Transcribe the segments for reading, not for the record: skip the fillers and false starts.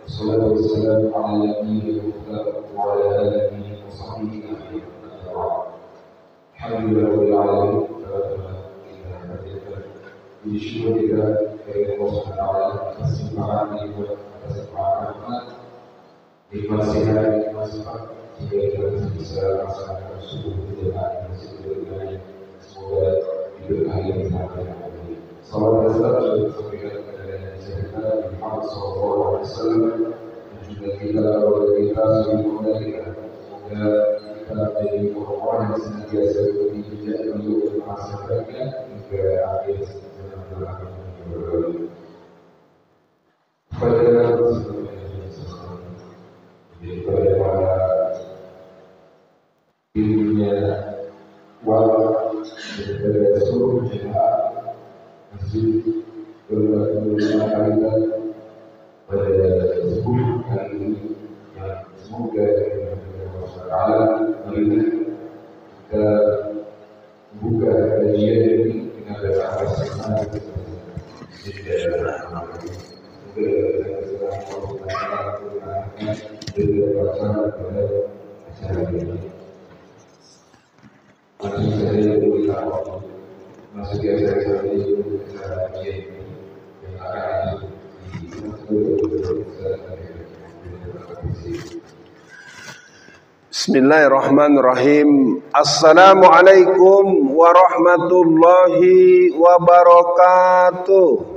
والصلاة والسلام على نبينا محمد وعلى آله وصحبه أجمعين. الحمد لله رب العالمين بشكرك يا الله سبحانه وتعالى atas kemurahan atas kemurahan nikmat sehat nikmat sifat sehingga kita bisa melaksanakan subuh berjamaah di masjid Al-Ghani. Semoga hidup kalian sampai hari. Salam dan salam sudah disampaikan kepada Nabi Muhammad SAW dan juga kita semoga kita menjadi orang yang senantiasa berbijak untuk melaksanakannya hingga akhir zaman. Pada ilmunya wal dan seluruh jemaah masjid bersama kalian pada 10 hari ini yang semoga Allah kita buka kajian ini dengan bahasa Arab. Bismillahirrahmanirrahim. Assalamualaikum warahmatullahi wabarakatuh.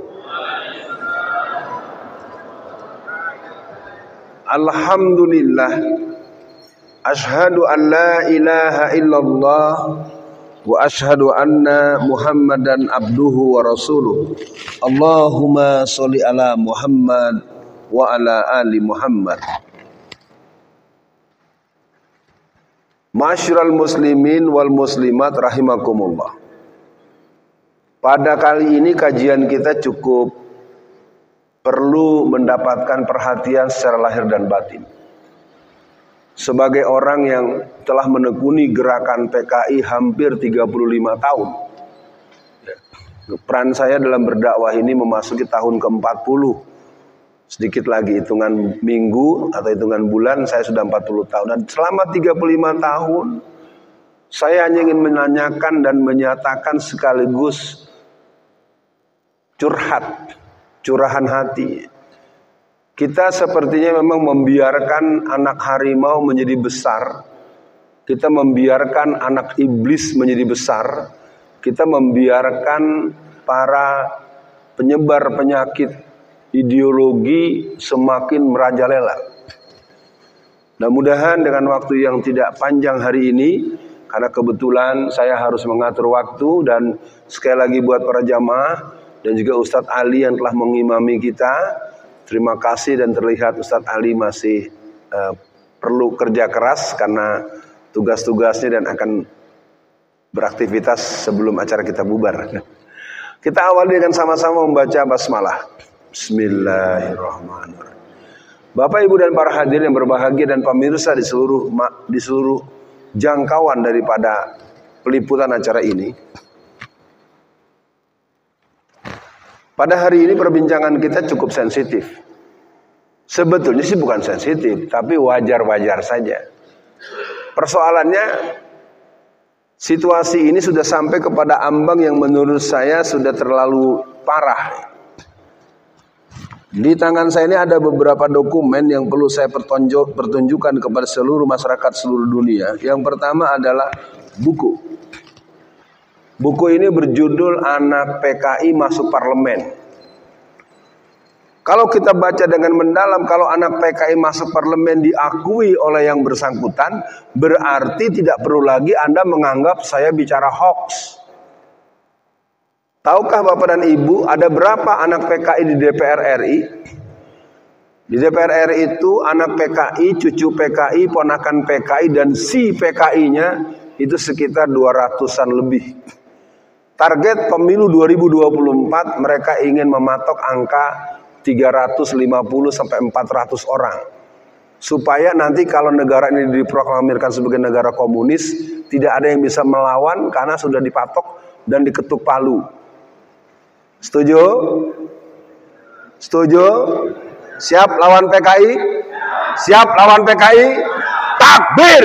Alhamdulillah. Ashhadu an la ilaha illallah wa ashhadu anna Muhammadan abduhu wa rasuluh. Allahumma sholli ala Muhammad wa ala ali Muhammad. Ma'asyiral muslimin wal muslimat rahimakumullah. Pada kali ini kajian kita cukup perlu mendapatkan perhatian secara lahir dan batin. Sebagai orang yang telah menekuni gerakan PKI hampir 35 tahun. Peran saya dalam berdakwah ini memasuki tahun ke-40. Sedikit lagi hitungan minggu atau hitungan bulan saya sudah 40 tahun. Dan selama 35 tahun saya hanya ingin menanyakan dan menyatakan sekaligus curahan hati. Kita sepertinya memang membiarkan anak harimau menjadi besar. Kita membiarkan anak iblis menjadi besar. Kita membiarkan para penyebar penyakit ideologi semakin merajalela. Mudah-mudahan dengan waktu yang tidak panjang hari ini, karena kebetulan saya harus mengatur waktu, dan sekali lagi buat para jamaah dan juga Ustadz Ali yang telah mengimami kita, terima kasih. Dan terlihat Ustadz Ali masih perlu kerja keras karena tugas-tugasnya dan akan beraktivitas sebelum acara kita bubar. Kita awali dengan sama-sama membaca basmalah. Bismillahirrahmanirrahim. Bapak, Ibu dan para hadirin yang berbahagia dan pemirsa di seluruh jangkauan daripada peliputan acara ini. Pada hari ini perbincangan kita cukup sensitif. Sebetulnya sih bukan sensitif, tapi wajar-wajar saja. Persoalannya, situasi ini sudah sampai kepada ambang yang menurut saya sudah terlalu parah. Di tangan saya ini ada beberapa dokumen yang perlu saya pertunjukkan kepada seluruh masyarakat seluruh dunia. Yang pertama adalah buku. Buku ini berjudul Anak PKI Masuk Parlemen. Kalau kita baca dengan mendalam, kalau anak PKI masuk parlemen diakui oleh yang bersangkutan, berarti tidak perlu lagi Anda menganggap saya bicara hoax. Tahukah Bapak dan Ibu ada berapa anak PKI di DPR RI? Di DPR RI itu anak PKI, cucu PKI, ponakan PKI, dan si PKI-nya itu sekitar 200-an lebih. Target pemilu 2024 mereka ingin mematok angka 350 sampai 400 orang. supaya nanti kalau negara ini diproklamirkan sebagai negara komunis, tidak ada yang bisa melawan karena sudah dipatok dan diketuk palu. Setuju? Setuju? Siap lawan PKI? Siap lawan PKI? Takbir!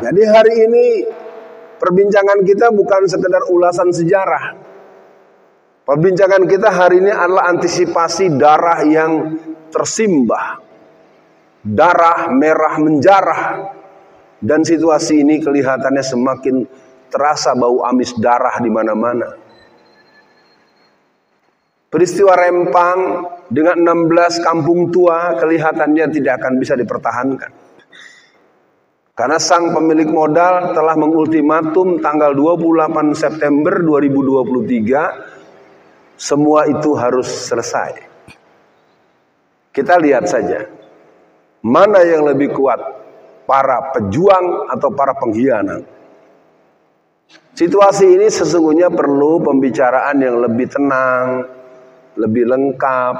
Jadi hari ini perbincangan kita bukan sekedar ulasan sejarah. Perbincangan kita hari ini adalah antisipasi darah yang tersimbah. Darah merah menjarah. Dan situasi ini kelihatannya semakin terasa bau amis darah di mana-mana. Peristiwa Rempang dengan 16 kampung tua kelihatannya tidak akan bisa dipertahankan. Karena sang pemilik modal telah mengultimatum tanggal 28 September 2023 semua itu harus selesai. Kita lihat saja mana yang lebih kuat, para pejuang atau para pengkhianat. Situasi ini sesungguhnya perlu pembicaraan yang lebih tenang, lebih lengkap.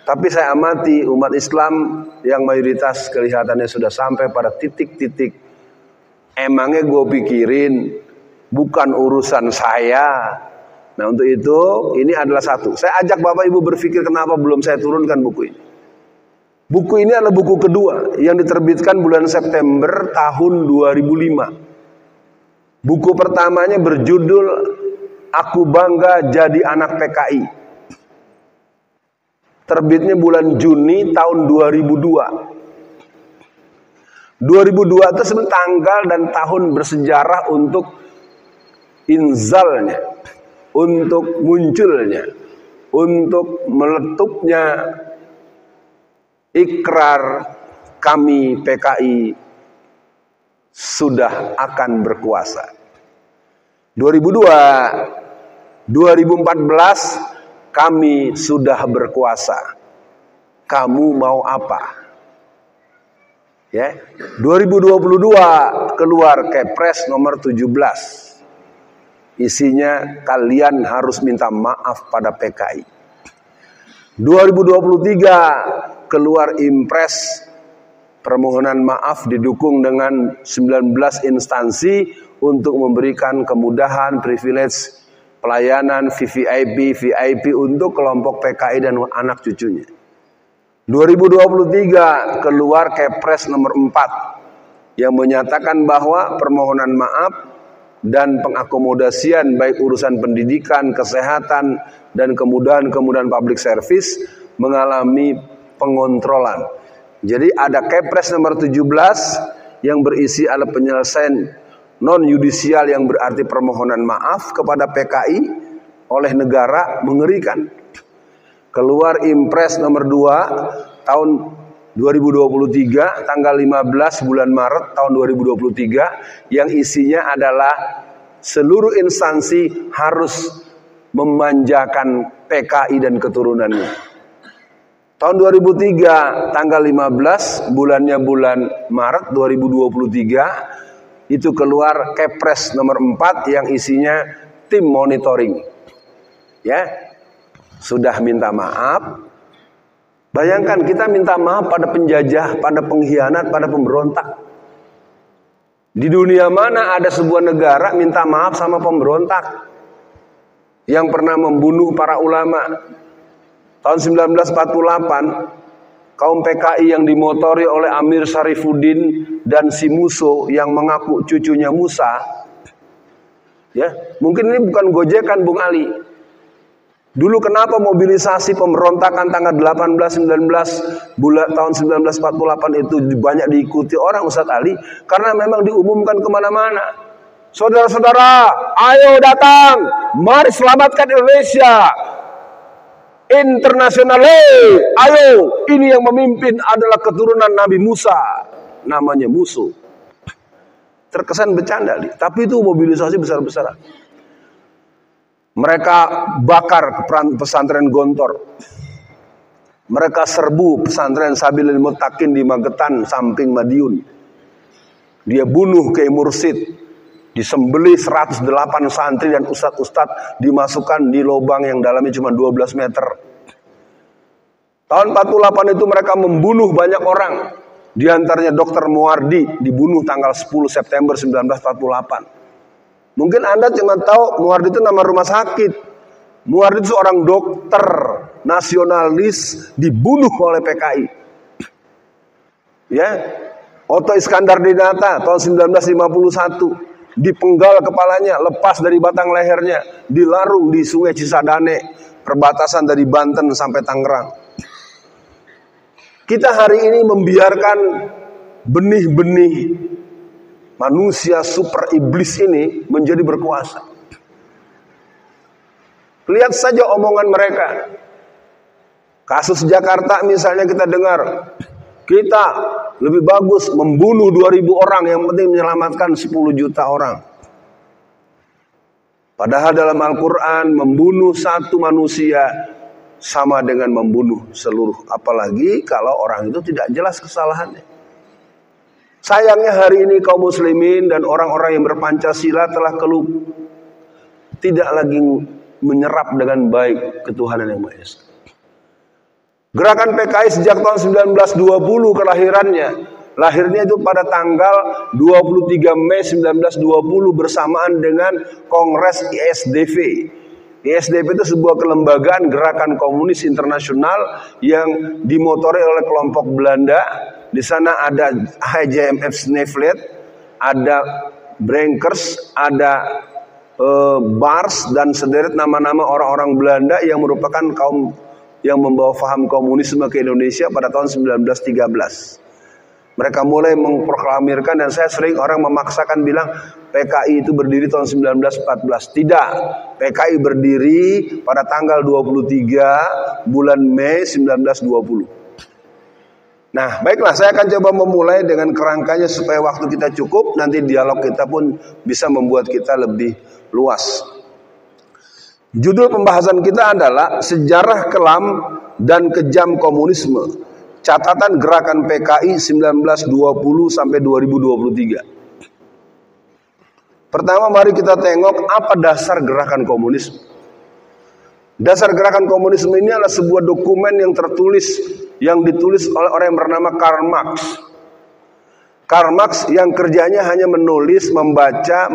Tapi saya amati umat Islam yang mayoritas kelihatannya sudah sampai pada titik-titik. Emangnya gue pikirin bukan urusan saya. Nah untuk itu ini adalah satu. Saya ajak Bapak Ibu berpikir kenapa belum saya turunkan buku ini. Buku ini adalah buku kedua yang diterbitkan bulan September tahun 2005. Buku pertamanya berjudul Aku Bangga Jadi Anak PKI. Terbitnya bulan Juni tahun 2002. 2002 itu sebenarnya tanggal dan tahun bersejarah untuk inzalnya, untuk munculnya, untuk meletupnya ikrar kami PKI sudah akan berkuasa. 2002, 2014 kami sudah berkuasa. Kamu mau apa? Ya, 2022 keluar Kepres nomor 17. Isinya kalian harus minta maaf pada PKI. 2023 keluar Impres permohonan maaf didukung dengan 19 instansi untuk memberikan kemudahan, privilege, pelayanan VIP untuk kelompok PKI dan anak cucunya. 2023 keluar Kepres nomor 4 yang menyatakan bahwa permohonan maaf dan pengakomodasian baik urusan pendidikan, kesehatan, dan kemudahan-kemudahan public service mengalami pengontrolan. Jadi ada Kepres nomor 17 yang berisi adalah penyelesaian non-yudisial yang berarti permohonan maaf kepada PKI oleh negara, mengerikan. Keluar Impres nomor 2 tahun 2023 tanggal 15 bulan Maret tahun 2023 yang isinya adalah seluruh instansi harus memanjakan PKI dan keturunannya. Tahun 2003 tanggal 15 bulannya bulan Maret 2023 itu keluar Kepres nomor 4 yang isinya tim monitoring. Ya. Sudah minta maaf. Bayangkan kita minta maaf pada penjajah, pada pengkhianat, pada pemberontak. Di dunia mana ada sebuah negara minta maaf sama pemberontak yang pernah membunuh para ulama? Tahun 1948 kaum PKI yang dimotori oleh Amir Syarifuddin dan si Muso yang mengaku cucunya Musa. Ya, mungkin ini bukan gojekan Bung Ali. Dulu kenapa mobilisasi pemberontakan tanggal 18-19 bulan tahun 1948 itu banyak diikuti orang Ustadz Ali? Karena memang diumumkan kemana-mana. Saudara-saudara, ayo datang, mari selamatkan Indonesia. Internasionale, ayo, ini yang memimpin adalah keturunan Nabi Musa, namanya Musuh. Terkesan bercanda, tapi itu mobilisasi besar-besaran. Mereka bakar pesantren Gontor. Mereka serbu pesantren Sabilil Muttaqin di Magetan, samping Madiun. Dia bunuh Kiai Mursid. Disembelih 108 santri dan ustadz-ustadz dimasukkan di lubang yang dalamnya cuma 12 meter. Tahun 48 itu mereka membunuh banyak orang. Di antaranya Dr. Muwardi dibunuh tanggal 10 September 1948. Mungkin Anda cuma tahu Muwardi itu nama rumah sakit. Muwardi itu seorang dokter nasionalis dibunuh oleh PKI. Ya. Otto Iskandar Dinata tahun 1951 dipenggal kepalanya, lepas dari batang lehernya, dilarung di Sungai Cisadane, perbatasan dari Banten sampai Tangerang. Kita hari ini membiarkan benih-benih manusia super iblis ini menjadi berkuasa. Lihat saja omongan mereka. Kasus Jakarta misalnya kita dengar, kita lebih bagus membunuh 2000 orang, yang penting menyelamatkan 10 juta orang. Padahal dalam Al-Quran membunuh satu manusia sama dengan membunuh seluruh, apalagi kalau orang itu tidak jelas kesalahannya. Sayangnya hari ini kaum muslimin dan orang-orang yang berpancasila telah tidak lagi menyerap dengan baik ketuhanan yang Maha Esa. Gerakan PKI sejak tahun 1920 kelahirannya, lahirnya itu pada tanggal 23 Mei 1920 bersamaan dengan Kongres ISDV. ISDP itu sebuah kelembagaan gerakan komunis internasional yang dimotori oleh kelompok Belanda. Di sana ada HJMF Snevlet, ada Brenkers, ada Bars, dan sederet nama-nama orang-orang Belanda yang merupakan kaum yang membawa faham komunisme ke Indonesia pada tahun 1913. Mereka mulai memproklamirkan, dan saya sering orang memaksakan bilang PKI itu berdiri tahun 1914. Tidak, PKI berdiri pada tanggal 23 bulan Mei 1920. Nah, baiklah, saya akan coba memulai dengan kerangkanya supaya waktu kita cukup, nanti dialog kita pun bisa membuat kita lebih luas. Judul pembahasan kita adalah Sejarah Kelam dan Kejam Komunisme. Catatan gerakan PKI 1920 sampai 2023. Pertama, mari kita tengok apa dasar gerakan komunisme. Dasar gerakan komunisme ini adalah sebuah dokumen yang ditulis oleh orang yang bernama Karl Marx. Karl Marx yang kerjanya hanya menulis, membaca,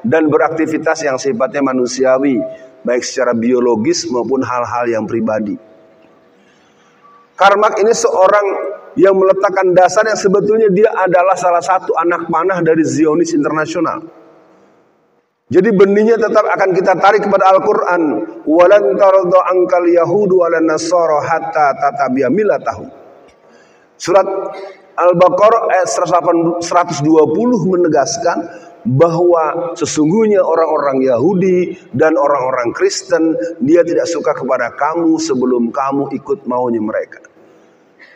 dan beraktivitas yang sifatnya manusiawi, baik secara biologis maupun hal-hal yang pribadi. Karl Marx ini seorang yang meletakkan dasar yang sebetulnya dia adalah salah satu anak panah dari Zionis internasional. Jadi benihnya tetap akan kita tarik kepada Al-Quran. Walan tarda ankal yahudu walan nasara hatta tatabi'a millatahum. Surat Al-Baqarah ayat 120 menegaskan bahwa sesungguhnya orang-orang Yahudi dan orang-orang Kristen dia tidak suka kepada kamu sebelum kamu ikut maunya mereka.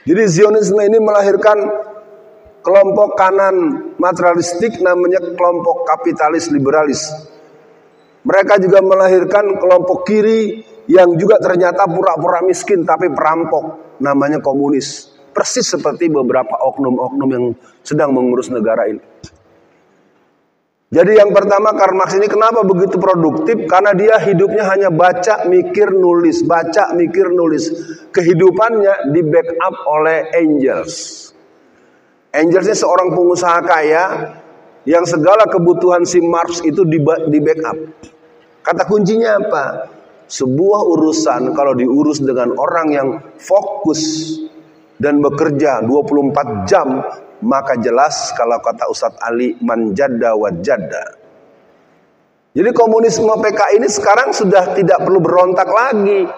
Jadi Zionisme ini melahirkan kelompok kanan materialistik namanya kelompok kapitalis liberalis. Mereka juga melahirkan kelompok kiri yang juga ternyata pura-pura miskin tapi perampok, namanya komunis. Persis seperti beberapa oknum-oknum yang sedang mengurus negara ini. Jadi yang pertama, Karl Marx ini kenapa begitu produktif? Karena dia hidupnya hanya baca, mikir, nulis. Baca, mikir, nulis. Kehidupannya di backup oleh Engels. Engels ini seorang pengusaha kaya yang segala kebutuhan si Marx itu di backup. Kata kuncinya apa? Sebuah urusan kalau diurus dengan orang yang fokus dan bekerja 24 jam, maka jelas kalau kata Ustadz Ali, man jadda wa jadda. Jadi komunisme PKI ini sekarang sudah tidak perlu berontak lagi.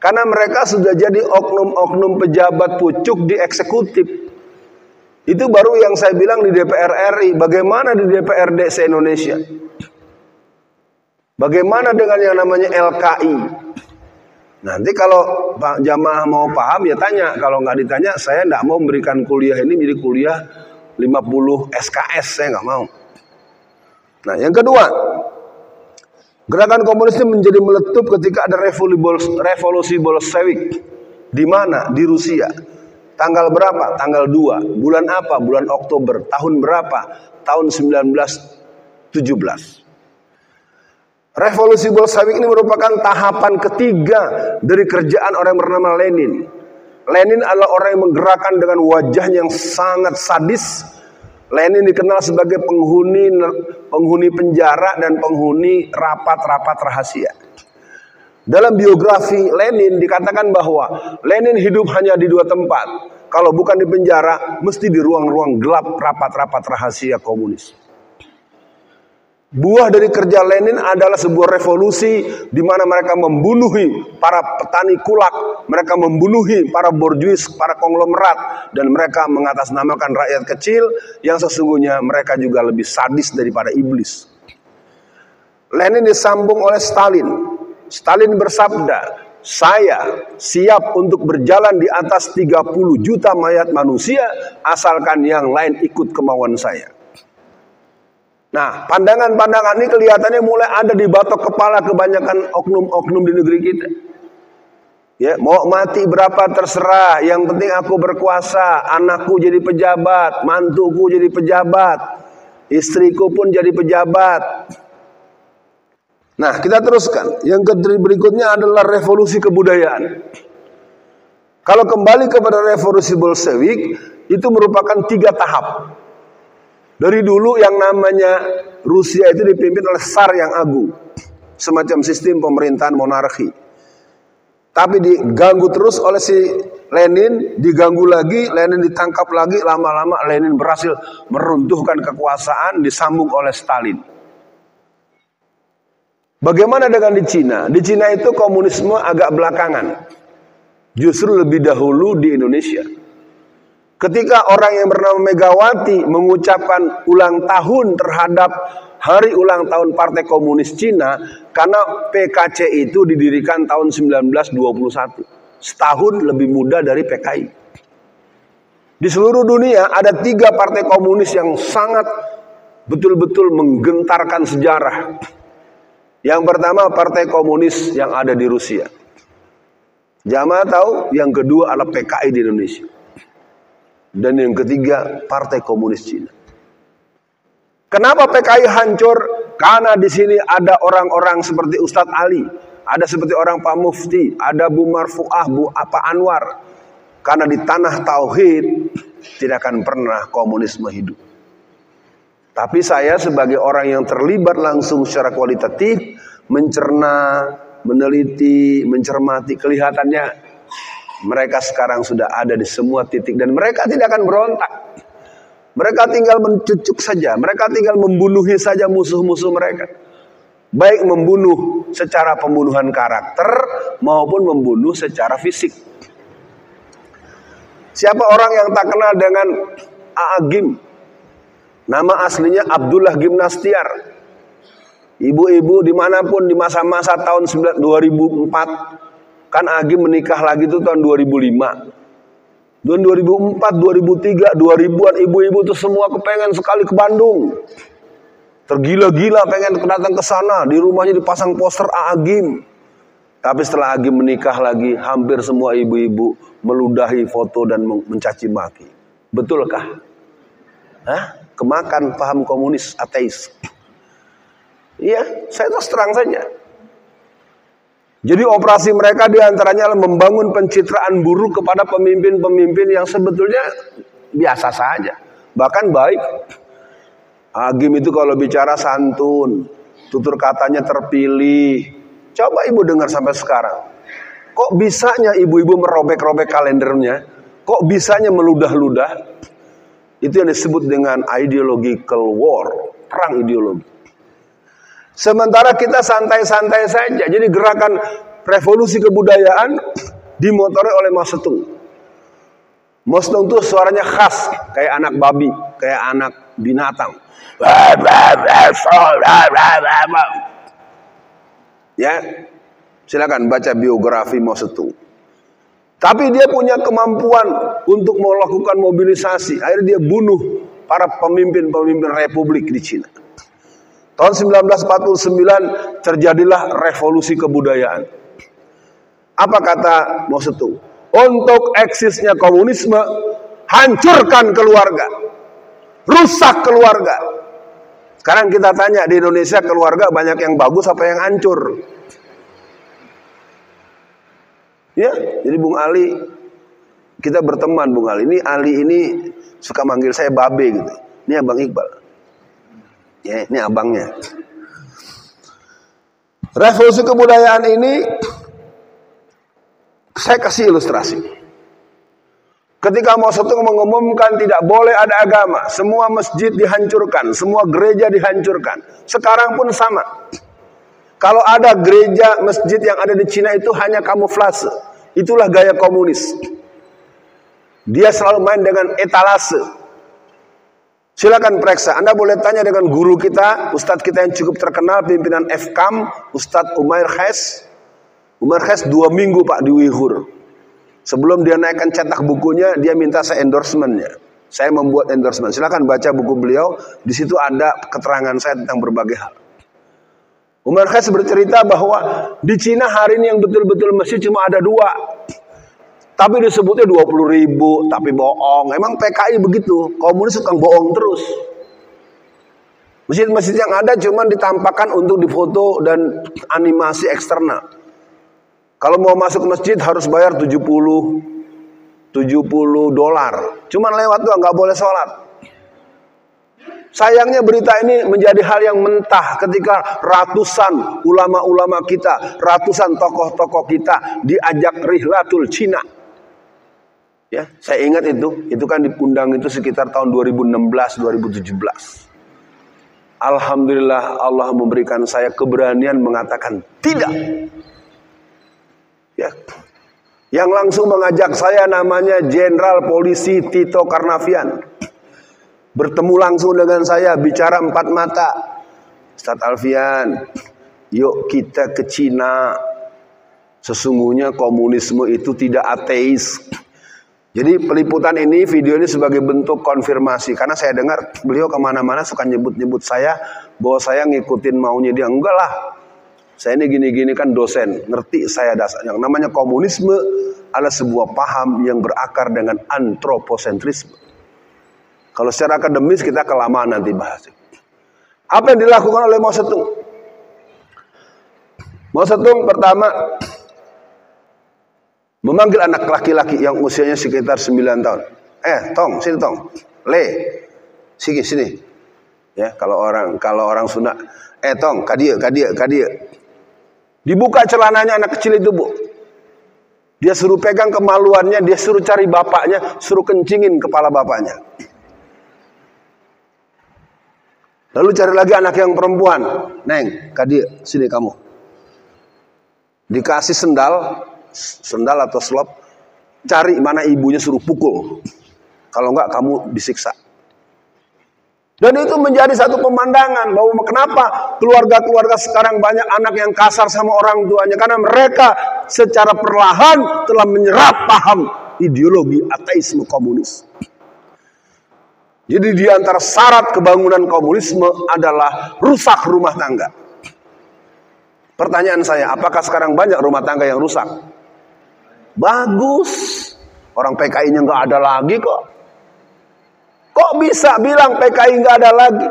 Karena mereka sudah jadi oknum-oknum pejabat pucuk di eksekutif. Itu baru yang saya bilang di DPR RI. Bagaimana di DPRD se-Indonesia? Bagaimana dengan yang namanya LKI? Nanti kalau Pak jamaah mau paham ya tanya. Kalau nggak ditanya, saya nggak mau memberikan kuliah ini menjadi kuliah 50 SKS. Saya nggak mau. Nah, yang kedua, gerakan komunis ini menjadi meletup ketika ada revolusi Bolshevik. Di mana? Di Rusia. Tanggal berapa? Tanggal 2. Bulan apa? Bulan Oktober. Tahun berapa? Tahun 1917. Revolusi Bolshevik ini merupakan tahapan ketiga dari kerjaan orang yang bernama Lenin. Lenin adalah orang yang menggerakkan dengan wajahnya yang sangat sadis. Lenin dikenal sebagai penghuni penjara dan penghuni rapat-rapat rahasia. Dalam biografi Lenin dikatakan bahwa Lenin hidup hanya di dua tempat. Kalau bukan di penjara, mesti di ruang-ruang gelap rapat-rapat rahasia komunis. Buah dari kerja Lenin adalah sebuah revolusi di mana mereka membunuhi para petani kulak, mereka membunuhi para borjuis, para konglomerat, dan mereka mengatasnamakan rakyat kecil yang sesungguhnya mereka juga lebih sadis daripada iblis. Lenin disambung oleh Stalin. Stalin bersabda, "Saya siap untuk berjalan di atas 30 juta mayat manusia asalkan yang lain ikut kemauan saya." Nah, pandangan-pandangan ini kelihatannya mulai ada di batok kepala kebanyakan oknum-oknum di negeri kita. Ya, mau mati berapa terserah, yang penting aku berkuasa, anakku jadi pejabat, mantuku jadi pejabat, istriku pun jadi pejabat. Nah, kita teruskan. Yang berikutnya adalah revolusi kebudayaan. Kalau kembali kepada revolusi Bolshevik, itu merupakan 3 tahap. Dari dulu yang namanya Rusia itu dipimpin oleh Tsar yang agung. Semacam sistem pemerintahan monarki. Tapi diganggu terus oleh si Lenin, diganggu lagi, Lenin ditangkap lagi, lama-lama Lenin berhasil meruntuhkan kekuasaan, disambung oleh Stalin. Bagaimana dengan di Cina? Di Cina itu komunisme agak belakangan. Justru lebih dahulu di Indonesia. Ketika orang yang bernama Megawati mengucapkan ulang tahun terhadap hari ulang tahun Partai Komunis Cina, karena PKC itu didirikan tahun 1921, setahun lebih muda dari PKI. Di seluruh dunia ada 3 partai komunis yang sangat betul-betul menggentarkan sejarah. Yang pertama Partai Komunis yang ada di Rusia. Jamaah tahu, yang kedua adalah PKI di Indonesia. Dan yang ketiga Partai Komunis Cina. Kenapa PKI hancur? Karena di sini ada orang-orang seperti Ustadz Ali, ada seperti orang Pak Mufti, ada Bu Marfuah, Bu Anwar. Karena di tanah tauhid tidak akan pernah komunisme hidup. Tapi saya sebagai orang yang terlibat langsung secara kualitatif, mencerna, meneliti, mencermati, kelihatannya mereka sekarang sudah ada di semua titik dan mereka tidak akan berontak. Mereka tinggal mencucuk saja, mereka tinggal membunuhi saja musuh-musuh mereka. Baik membunuh secara pembunuhan karakter maupun membunuh secara fisik. Siapa orang yang tak kenal dengan Agim? Nama aslinya Abdullah Gimnastiar. Ibu-ibu dimanapun di masa-masa tahun 2004, kan Agim menikah lagi itu tahun 2005. Tahun 2004, 2003, 2000-an ibu-ibu itu semua kepengen sekali ke Bandung. Tergila-gila pengen datang ke sana, di rumahnya dipasang poster Agim. Tapi setelah Agim menikah lagi, hampir semua ibu-ibu meludahi foto dan mencaci maki. Betulkah? Hah? Kemakan paham komunis ateis. Iya, saya terus terang saja. Jadi operasi mereka diantaranya adalah membangun pencitraan buruk kepada pemimpin-pemimpin yang sebetulnya biasa saja. Bahkan baik. Agim itu kalau bicara santun, tutur katanya terpilih. Coba ibu dengar sampai sekarang. Kok bisanya ibu-ibu merobek-robek kalendernya? Kok bisanya meludah-ludah? Itu yang disebut dengan ideological war, perang ideologi. Sementara kita santai-santai saja. Jadi gerakan revolusi kebudayaan dimotori oleh Mao Zedong. Mao Zedong itu suaranya khas, kayak anak babi, kayak anak binatang. Ya, silakan baca biografi Mao Zedong. Tapi dia punya kemampuan untuk melakukan mobilisasi. Akhirnya dia bunuh para pemimpin-pemimpin republik di Cina. Tahun 1949 terjadilah revolusi kebudayaan. Apa kata Mao Zedong? Untuk eksisnya komunisme, hancurkan keluarga. Rusak keluarga. Sekarang kita tanya di Indonesia keluarga banyak yang bagus apa yang hancur? Ya, jadi Bung Ali, kita berteman Bung Ali. Ini Ali ini suka manggil saya Babe gitu. Ini Abang Iqbal. Ya, ini abangnya. Revolusi kebudayaan ini saya kasih ilustrasi. Ketika Mao Zedong mengumumkan tidak boleh ada agama, semua masjid dihancurkan, semua gereja dihancurkan. Sekarang pun sama. Kalau ada gereja, masjid yang ada di Cina itu hanya kamuflase. Itulah gaya komunis. Dia selalu main dengan etalase. Silakan periksa. Anda boleh tanya dengan guru kita, ustadz kita yang cukup terkenal, pimpinan FKAM, Ustadz Umair Khes. Umair Khes 2 minggu Pak di Uighur. Sebelum dia naikkan cetak bukunya, dia minta saya endorsementnya. Saya membuat endorsement. Silakan baca buku beliau. Di situ ada keterangan saya tentang berbagai hal. Umar Khes bercerita bahwa di Cina hari ini yang betul-betul masjid cuma ada 2. Tapi disebutnya 20.000, tapi bohong. Emang PKI begitu. Komunis suka bohong terus. Masjid-masjid yang ada cuma ditampakkan untuk difoto dan animasi eksternal. Kalau mau masuk masjid harus bayar 70 dolar. Cuman lewat doang, nggak boleh sholat. Sayangnya berita ini menjadi hal yang mentah ketika ratusan ulama-ulama kita, ratusan tokoh-tokoh kita diajak rihlatul Cina. Ya, saya ingat itu kan diundang itu sekitar tahun 2016-2017. Alhamdulillah Allah memberikan saya keberanian mengatakan tidak. Ya. Yang langsung mengajak saya namanya Jenderal Polisi Tito Karnavian. Bertemu langsung dengan saya, bicara 4 mata. Ustadz Alfian, yuk kita ke Cina. Sesungguhnya komunisme itu tidak ateis. Jadi peliputan ini, video ini sebagai bentuk konfirmasi. Karena saya dengar beliau kemana-mana suka nyebut-nyebut saya bahwa saya ngikutin maunya dia. Enggak lah. Saya ini gini-gini kan dosen, ngerti saya dasar. Yang namanya komunisme adalah sebuah paham yang berakar dengan antroposentrisme. Kalau secara akademis kita kelamaan nanti bahas. Apa yang dilakukan oleh Mao Zedong? Mao Zedong pertama memanggil anak laki-laki yang usianya sekitar 9 tahun. Tong, sini Tong. Le, sini. Ya, kalau orang Sunda, Tong, kadia. Dibuka celananya anak kecil itu, Bu. Dia suruh pegang kemaluannya, dia suruh cari bapaknya, suruh kencingin kepala bapaknya. Lalu cari lagi anak yang perempuan. Neng, kadia, sini kamu. Dikasih sendal atau slop, cari mana ibunya suruh pukul. Kalau enggak kamu disiksa. Dan itu menjadi satu pemandangan bahwa kenapa keluarga-keluarga sekarang banyak anak yang kasar sama orang tuanya. Karena mereka secara perlahan telah menyerap paham ideologi ateisme komunis. Jadi di antara syarat kebangunan komunisme adalah rusak rumah tangga. Pertanyaan saya, apakah sekarang banyak rumah tangga yang rusak? Bagus. Orang PKI-nya nggak ada lagi kok. Kok bisa bilang PKI nggak ada lagi?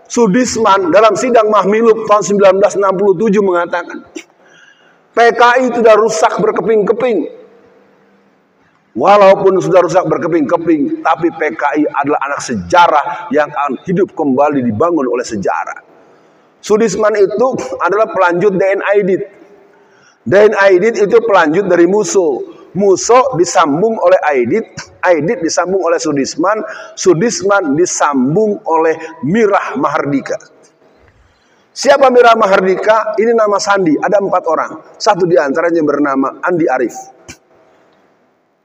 Sudisman dalam sidang Mahmilub tahun 1967 mengatakan PKI sudah rusak berkeping-keping. Walaupun sudah rusak berkeping-keping, tapi PKI adalah anak sejarah yang akan hidup kembali dibangun oleh sejarah. Sudisman itu adalah pelanjut DN Aidit. DN Aidit itu pelanjut dari Musso. Musso disambung oleh Aidit, Aidit disambung oleh Sudisman, Sudisman disambung oleh Mirah Mahardika. Siapa Mirah Mahardika? Ini nama sandi, ada 4 orang. Satu di antaranya bernama Andi Arief.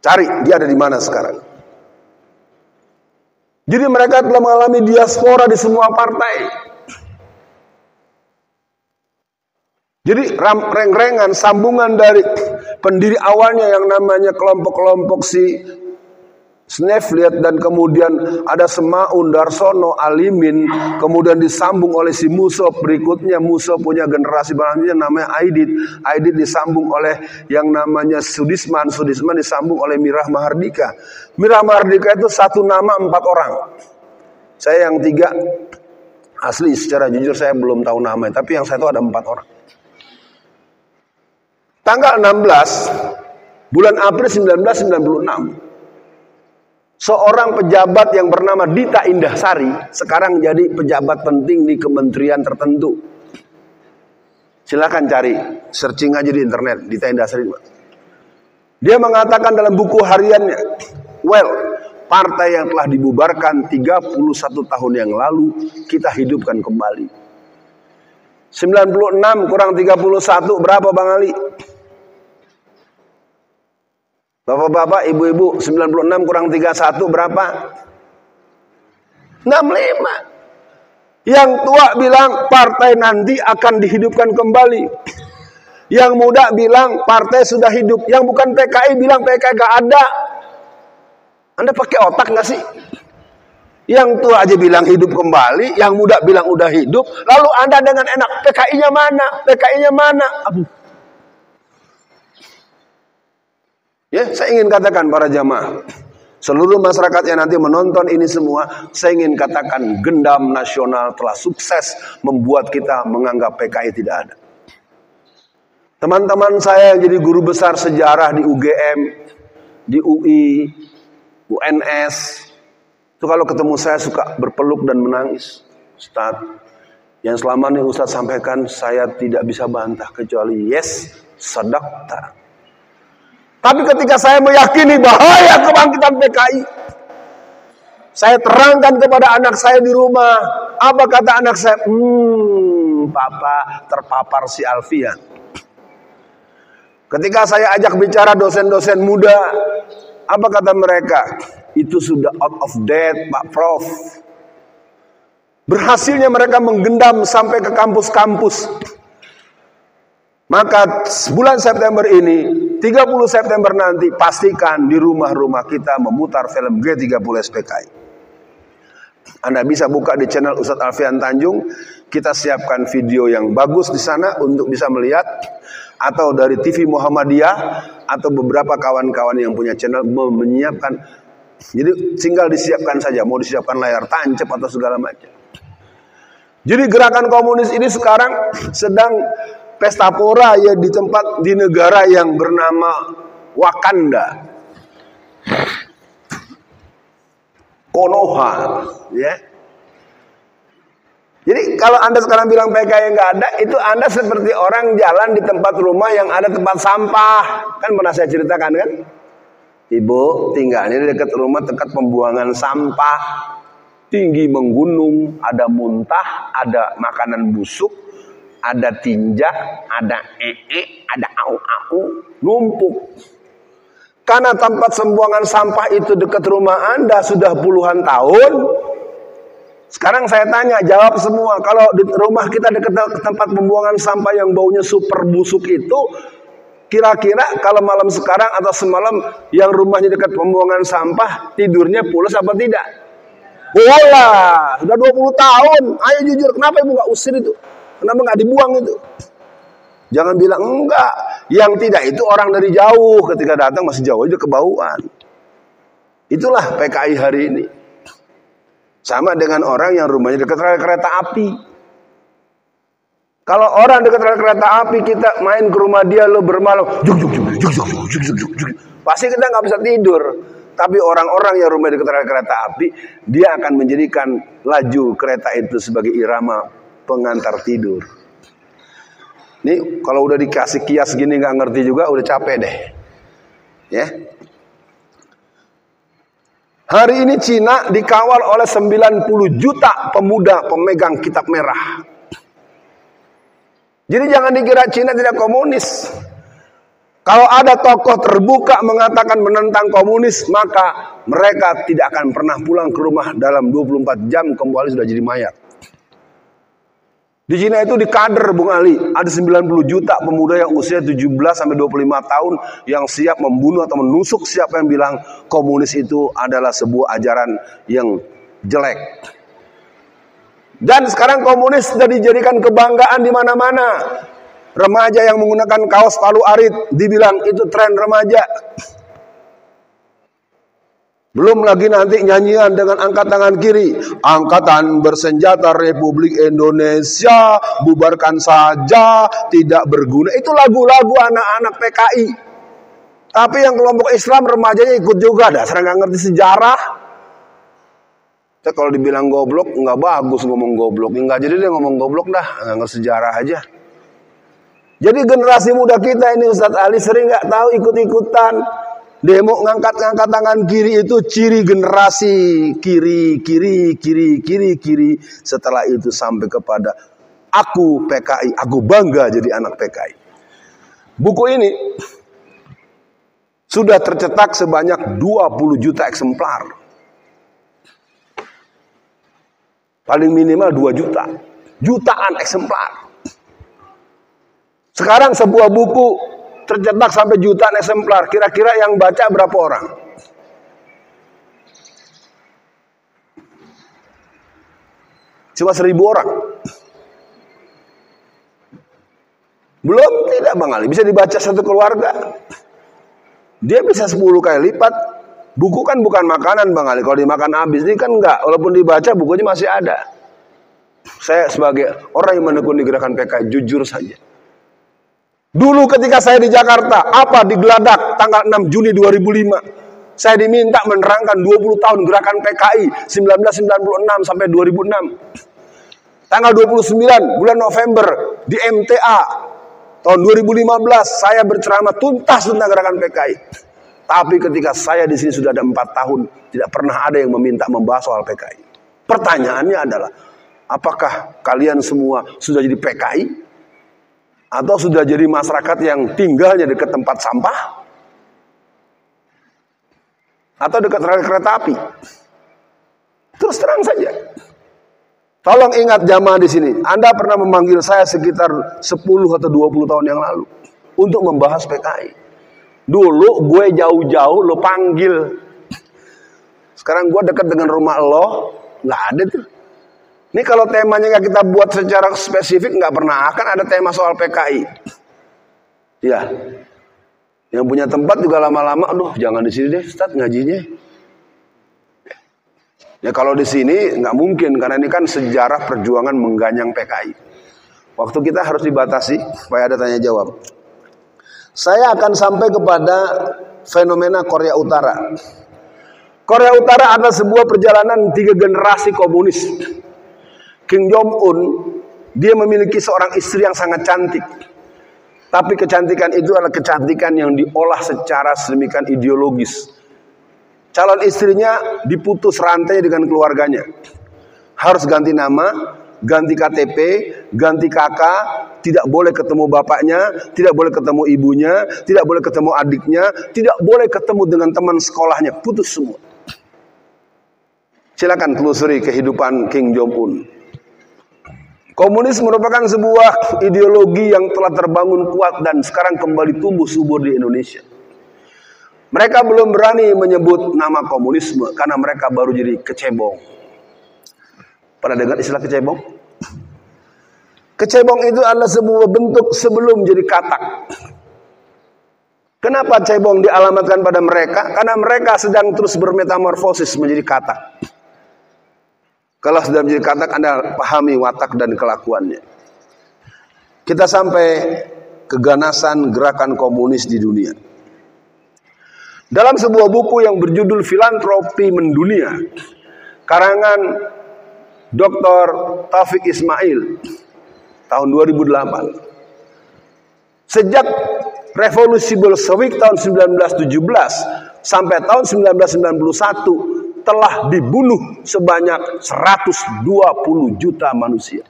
Cari, dia ada di mana sekarang. Jadi mereka telah mengalami diaspora di semua partai. Jadi reng-rengan sambungan dari pendiri awalnya yang namanya kelompok-kelompok si Snefliet dan kemudian ada Semaun, Darsono, Alimin, kemudian disambung oleh si Musso, berikutnya Musso punya generasi berikutnya namanya Aidit, Aidit disambung oleh yang namanya Sudisman, Sudisman disambung oleh Mirah Mahardika. Mirah Mahardika itu satu nama 4 orang. Saya yang 3 Asli secara jujur saya belum tahu namanya, tapi yang saya tahu ada 4 orang. Tanggal 16 bulan April 1996, seorang pejabat yang bernama Dita Indahsari sekarang jadi pejabat penting di kementerian tertentu. Silakan cari, searching aja di internet Dita Indahsari. Dia mengatakan dalam buku hariannya, partai yang telah dibubarkan 31 tahun yang lalu kita hidupkan kembali. 96 kurang 31 berapa Bang Ali? Bapak-bapak, ibu-ibu, 96 kurang 31 berapa? 65. Yang tua bilang partai nanti akan dihidupkan kembali. Yang muda bilang partai sudah hidup. Yang bukan PKI bilang PKI gak ada. Anda pakai otak gak sih? Yang tua aja bilang hidup kembali, yang muda bilang udah hidup. Lalu Anda dengan enak, PKI-nya mana? PKI-nya mana? Aduh. Ya, saya ingin katakan para jamaah, seluruh masyarakat yang nanti menonton ini semua, saya ingin katakan gendam nasional telah sukses membuat kita menganggap PKI tidak ada. Teman-teman saya yang jadi guru besar sejarah di UGM, di UI, UNS, itu kalau ketemu saya suka berpeluk dan menangis. Ustaz, yang selama ini Ustaz sampaikan saya tidak bisa bantah kecuali yes, sadaqta. Tapi ketika saya meyakini bahaya kebangkitan PKI, saya terangkan kepada anak saya di rumah. Apa kata anak saya? Papa terpapar si Alfian. Ketika saya ajak bicara dosen-dosen muda, apa kata mereka? Itu sudah out of date, Pak Prof. Berhasilnya mereka menggendam sampai ke kampus-kampus. Maka bulan September ini, 30 September nanti, pastikan di rumah-rumah kita memutar film G30 SPKI. Anda bisa buka di channel Ustadz Alfian Tanjung. Kita siapkan video yang bagus di sana untuk bisa melihat. Atau dari TV Muhammadiyah, atau beberapa kawan-kawan yang punya channel menyiapkan. Jadi tinggal disiapkan saja, mau disiapkan layar tancap atau segala macam. Jadi gerakan komunis ini sekarang sedang pesta pora ya di negara yang bernama Wakanda, Konoha, ya. Jadi kalau Anda sekarang bilang PKI nggak ada, itu Anda seperti orang jalan di tempat rumah yang ada tempat sampah. Kan pernah saya ceritakan kan? Ibu tinggalnya di dekat rumah, dekat pembuangan sampah, tinggi menggunung, ada muntah, ada makanan busuk, ada tinja, ada ada au-au, numpuk. Karena tempat pembuangan sampah itu dekat rumah Anda sudah puluhan tahun. Sekarang saya tanya, jawab semua. Kalau di rumah kita dekat tempat pembuangan sampah yang baunya super busuk itu, kira-kira kalau malam sekarang atau semalam yang rumahnya dekat pembuangan sampah, tidurnya pulas apa tidak? Bola, sudah 20 tahun. Ayo jujur, kenapa ibu gak usir itu? Kenapa nggak dibuang itu? Jangan bilang enggak. Yang tidak itu orang dari jauh. Ketika datang masih jauh aja kebauan. Itulah PKI hari ini. Sama dengan orang yang rumahnya dekat rel kereta api. Kalau orang dekat rel kereta api, kita main ke rumah dia, lo bermalam, pasti kita nggak bisa tidur. Tapi orang-orang yang rumah dekat rel kereta api, dia akan menjadikan laju kereta itu sebagai irama pengantar tidur. Ini kalau udah dikasih kias gini nggak ngerti juga, udah capek deh. Ya. Hari ini Cina dikawal oleh 90 juta pemuda pemegang kitab merah. Jadi jangan dikira Cina tidak komunis. Kalau ada tokoh terbuka mengatakan menentang komunis, maka mereka tidak akan pernah pulang ke rumah dalam 24 jam, kembali sudah jadi mayat. Di Cina itu di kader Bung Ali, ada 90 juta pemuda yang usia 17 sampai 25 tahun yang siap membunuh atau menusuk siapa yang bilang komunis itu adalah sebuah ajaran yang jelek. Dan sekarang komunis sudah dijadikan kebanggaan di mana-mana. Remaja yang menggunakan kaos palu arit dibilang itu tren remaja. Belum lagi nanti nyanyian dengan angkat tangan kiri. Angkatan bersenjata Republik Indonesia, bubarkan saja, tidak berguna. Itu lagu-lagu anak-anak PKI. Tapi yang kelompok Islam remajanya ikut juga. Dasar nggak ngerti sejarah. Kalau dibilang goblok, nggak bagus ngomong goblok. Nggak jadi dia ngomong goblok dah, nggak ngerti sejarah aja. Jadi generasi muda kita ini Ustadz Ali sering nggak tahu ikut-ikutan. Demo ngangkat tangan kiri itu ciri generasi kiri. Setelah itu sampai kepada aku PKI, aku bangga jadi anak PKI. Buku ini sudah tercetak sebanyak 20 juta eksemplar. Paling minimal 2 juta. Jutaan eksemplar. Sekarang sebuah buku tercetak sampai jutaan eksemplar. Kira-kira yang baca berapa orang? Cuma 1.000 orang. Belum, tidak Bang Ali. Bisa dibaca satu keluarga. Dia bisa 10 kali lipat. Buku kan bukan makanan Bang Ali. Kalau dimakan habis, ini kan enggak. Walaupun dibaca, bukunya masih ada. Saya sebagai orang yang menekuni gerakan PKI, jujur saja. Dulu ketika saya di Jakarta, apa di Geladak tanggal 6 Juni 2005, saya diminta menerangkan 20 tahun gerakan PKI 1996 sampai 2006. Tanggal 29 bulan November di MTA tahun 2015 saya berceramah tuntas tentang gerakan PKI. Tapi ketika saya di sini sudah ada 4 tahun, tidak pernah ada yang meminta membahas soal PKI. Pertanyaannya adalah, apakah kalian semua sudah jadi PKI? Atau sudah jadi masyarakat yang tinggalnya dekat tempat sampah? Atau dekat rel kereta api? Terus terang saja. Tolong ingat jamaah di sini. Anda pernah memanggil saya sekitar 10 atau 20 tahun yang lalu untuk membahas PKI. Dulu gue jauh-jauh lo panggil. Sekarang gue dekat dengan rumah lo, nggak ada tuh. Ini kalau temanya nggak kita buat secara spesifik, nggak pernah akan ada tema soal PKI. Ya, yang punya tempat juga lama-lama, aduh jangan di sini deh, Ustaz ngajinya. Ya kalau di sini nggak mungkin, karena ini kan sejarah perjuangan mengganyang PKI. Waktu kita harus dibatasi, supaya ada tanya jawab. Saya akan sampai kepada fenomena Korea Utara. Korea Utara adalah sebuah perjalanan 3 generasi komunis. Kim Jong-un, dia memiliki seorang istri yang sangat cantik. Tapi kecantikan itu adalah kecantikan yang diolah secara sedemikian ideologis. Calon istrinya diputus rantai dengan keluarganya. Harus ganti nama, ganti KTP, ganti kakak, tidak boleh ketemu bapaknya, tidak boleh ketemu ibunya, tidak boleh ketemu adiknya, tidak boleh ketemu dengan teman sekolahnya, putus semua. Silakan telusuri kehidupan Kim Jong-un. Komunis merupakan sebuah ideologi yang telah terbangun kuat dan sekarang kembali tumbuh subur di Indonesia. Mereka belum berani menyebut nama komunisme karena mereka baru jadi kecebong. Pernah dengar istilah kecebong? Kecebong itu adalah sebuah bentuk sebelum jadi katak. Kenapa cebong dialamatkan pada mereka? Karena mereka sedang terus bermetamorfosis menjadi katak. Kalau sudah menjadi katak, Anda pahami watak dan kelakuannya. Kita sampai keganasan gerakan komunis di dunia. Dalam sebuah buku yang berjudul Filantropi Mendunia, karangan Dr. Taufik Ismail, tahun 2008. Sejak revolusi Bolshevik tahun 1917 sampai tahun 1991, telah dibunuh sebanyak 120 juta manusia.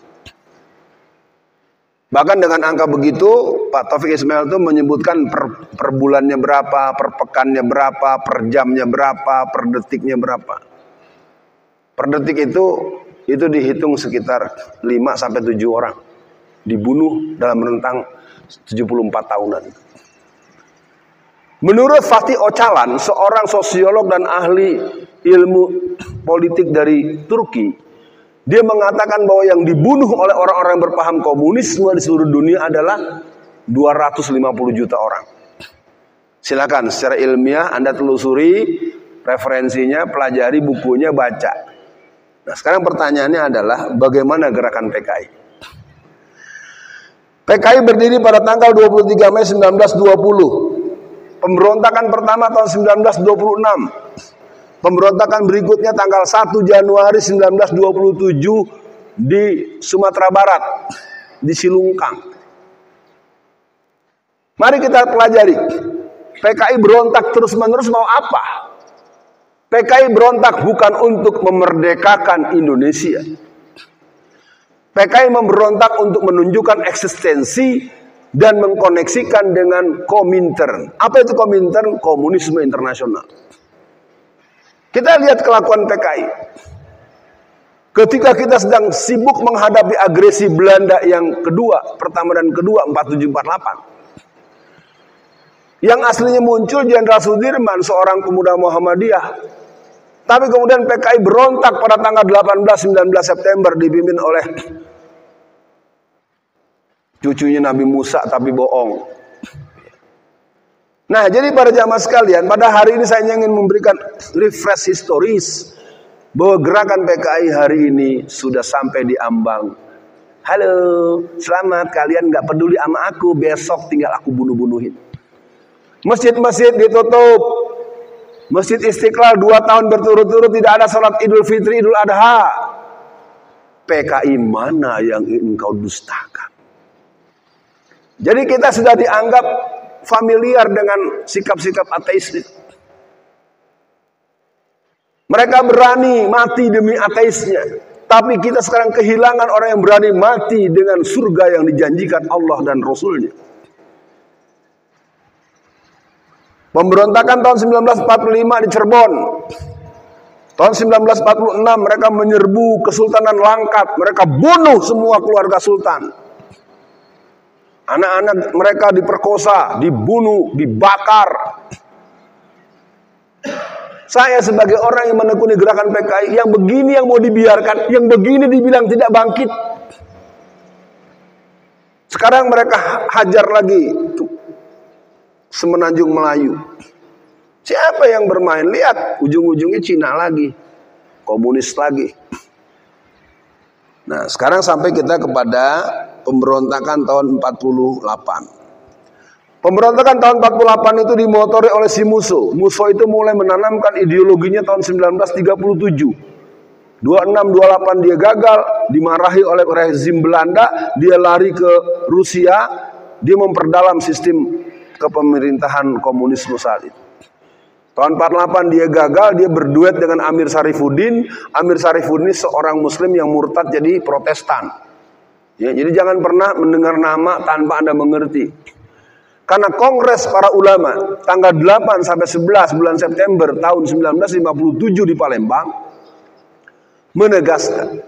Bahkan dengan angka begitu, Pak Taufik Ismail itu menyebutkan per bulannya berapa, per pekannya berapa, per jamnya berapa, per detiknya berapa. Per detik itu dihitung sekitar 5 sampai 7 orang dibunuh dalam rentang 74 tahunan. Menurut Fatih Öcalan, seorang sosiolog dan ahli ilmu politik dari Turki, dia mengatakan bahwa yang dibunuh oleh orang-orang berpaham komunisme di seluruh dunia adalah 250 juta orang. Silakan secara ilmiah Anda telusuri referensinya, pelajari bukunya, baca. Nah, sekarang pertanyaannya adalah bagaimana gerakan PKI? PKI berdiri pada tanggal 23 Mei 1920. Pemberontakan pertama tahun 1926. Pemberontakan berikutnya tanggal 1 Januari 1927 di Sumatera Barat, di Silungkang. Mari kita pelajari. PKI berontak terus-menerus mau apa? PKI berontak bukan untuk memerdekakan Indonesia. PKI memberontak untuk menunjukkan eksistensi dan mengkoneksikan dengan Komintern. Apa itu Komintern? Komunisme internasional. Kita lihat kelakuan PKI. Ketika kita sedang sibuk menghadapi agresi Belanda yang kedua, pertama dan kedua, 47-48. Yang aslinya muncul Jenderal Sudirman, seorang pemuda Muhammadiyah. Tapi kemudian PKI berontak pada tanggal 18-19 September dipimpin oleh cucunya Nabi Musa tapi bohong. Nah, jadi para jamaah sekalian, pada hari ini saya ingin memberikan refresh historis bahwa gerakan PKI hari ini sudah sampai di ambang. Halo, selamat, kalian nggak peduli sama aku, besok tinggal aku bunuh-bunuhin. Masjid-masjid ditutup. Masjid Istiqlal 2 tahun berturut-turut tidak ada sholat Idul Fitri, Idul Adha. PKI mana yang engkau dustakan? Jadi kita sudah dianggap familiar dengan sikap-sikap ateis. Mereka berani mati demi ateisnya. Tapi kita sekarang kehilangan orang yang berani mati dengan surga yang dijanjikan Allah dan Rasulnya. Pemberontakan tahun 1945 di Cirebon. Tahun 1946 mereka menyerbu Kesultanan Langkat. Mereka bunuh semua keluarga sultan. Anak-anak mereka diperkosa, dibunuh, dibakar. Saya sebagai orang yang menekuni gerakan PKI, yang begini yang mau dibiarkan, yang begini dibilang tidak bangkit. Sekarang mereka hajar lagi Semenanjung Melayu. Siapa yang bermain? Lihat, ujung-ujungnya Cina lagi, komunis lagi. Nah, sekarang sampai kita kepada pemberontakan tahun 48. Pemberontakan tahun 48 itu dimotori oleh si Musso. Musso itu mulai menanamkan ideologinya tahun 1937. 26-28 dia gagal, dimarahi oleh rezim Belanda, dia lari ke Rusia, dia memperdalam sistem kepemerintahan komunisme saat itu. Tahun 48 dia gagal, dia berduet dengan Amir Sarifuddin. Amir Sarifuddin seorang muslim yang murtad jadi Protestan. Ya, jadi jangan pernah mendengar nama tanpa Anda mengerti. Karena Kongres para ulama tanggal 8 sampai 11 bulan September tahun 1957 di Palembang menegaskan